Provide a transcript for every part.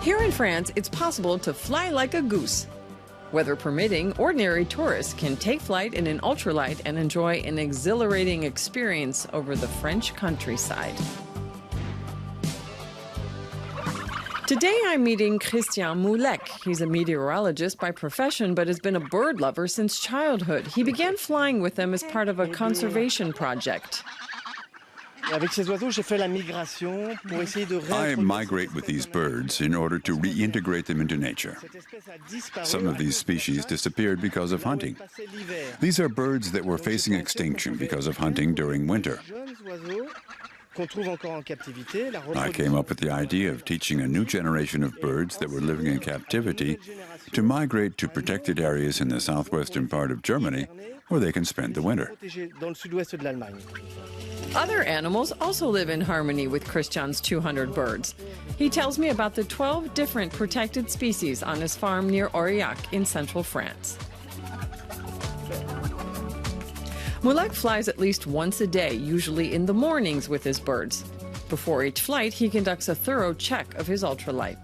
Here in France, it's possible to fly like a goose. Weather permitting, ordinary tourists can take flight in an ultralight and enjoy an exhilarating experience over the French countryside. Today I'm meeting Christian Moulec. He's a meteorologist by profession, but has been a bird lover since childhood. He began flying with them as part of a conservation project. I migrate with these birds in order to reintegrate them into nature. Some of these species disappeared because of hunting. These are birds that were facing extinction because of hunting during winter. I came up with the idea of teaching a new generation of birds that were living in captivity to migrate to protected areas in the southwestern part of Germany where they can spend the winter. Other animals also live in harmony with Christian's 200 birds. He tells me about the 12 different protected species on his farm near Aurillac in central France. Moulec flies at least once a day, usually in the mornings with his birds. Before each flight, he conducts a thorough check of his ultralight.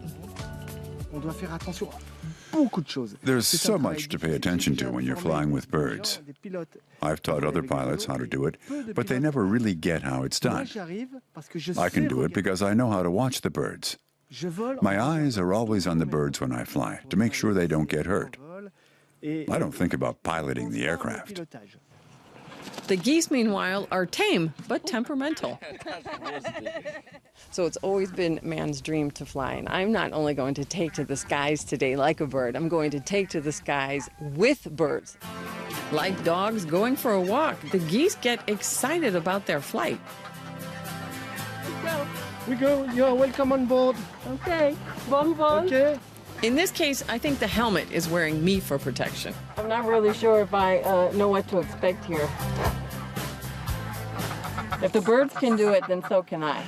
There's so much to pay attention to when you're flying with birds. I've taught other pilots how to do it, but they never really get how it's done. I can do it because I know how to watch the birds. My eyes are always on the birds when I fly, to make sure they don't get hurt. I don't think about piloting the aircraft. The geese, meanwhile, are tame but temperamental. So it's always been man's dream to fly, and I'm not only going to take to the skies today like a bird, I'm going to take to the skies with birds. Like dogs going for a walk, the geese get excited about their flight. We go. You're welcome on board. Okay, bon bon. Okay. In this case, I think the helmet is wearing me for protection. I'm not really sure if I know what to expect here. If the birds can do it, then so can I.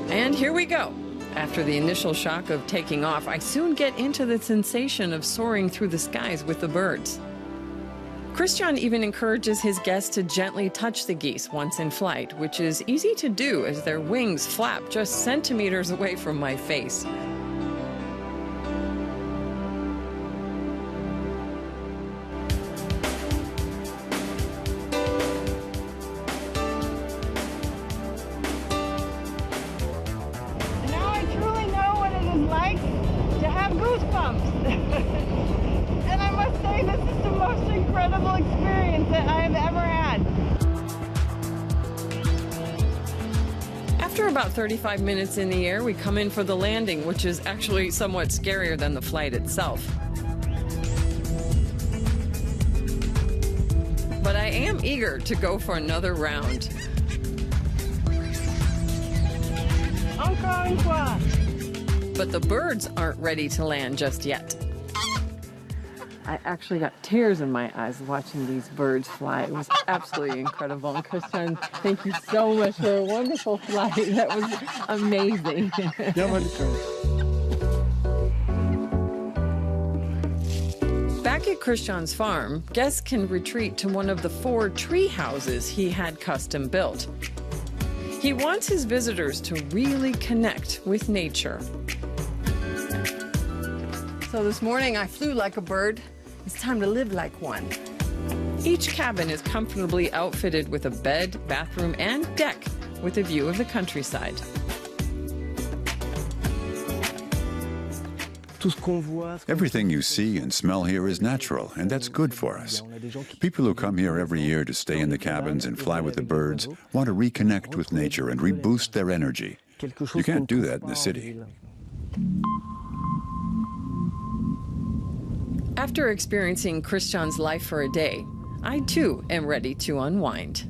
And here we go. After the initial shock of taking off, I soon get into the sensation of soaring through the skies with the birds. Christian even encourages his guests to gently touch the geese once in flight, which is easy to do as their wings flap just centimeters away from my face. Now I truly know what it is like to have goosebumps. And I must say, this is the most incredible experience that I've ever had. After about 35 minutes in the air, we come in for the landing, which is actually somewhat scarier than the flight itself. But I am eager to go for another round. Encore une fois. But the birds aren't ready to land just yet. I actually got tears in my eyes watching these birds fly. It was absolutely incredible. And Christian, thank you so much for a wonderful flight. That was amazing. Back at Christian's farm, guests can retreat to one of the 4 tree houses he had custom built. He wants his visitors to really connect with nature. So this morning I flew like a bird. It's time to live like one. Each cabin is comfortably outfitted with a bed, bathroom, and deck with a view of the countryside. Everything you see and smell here is natural, and that's good for us. People who come here every year to stay in the cabins and fly with the birds want to reconnect with nature and reboost their energy. You can't do that in the city. After experiencing Christian's life for a day, I too am ready to unwind.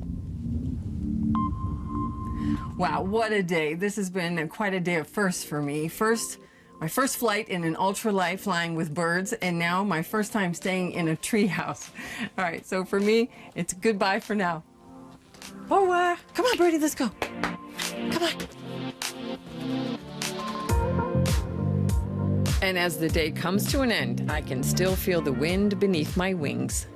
Wow, what a day. This has been quite a day of firsts for me. My first flight in an ultralight flying with birds, and now my first time staying in a treehouse. All right, so for me, it's goodbye for now. Au revoir. Come on, birdie, let's go. Come on. And as the day comes to an end, I can still feel the wind beneath my wings.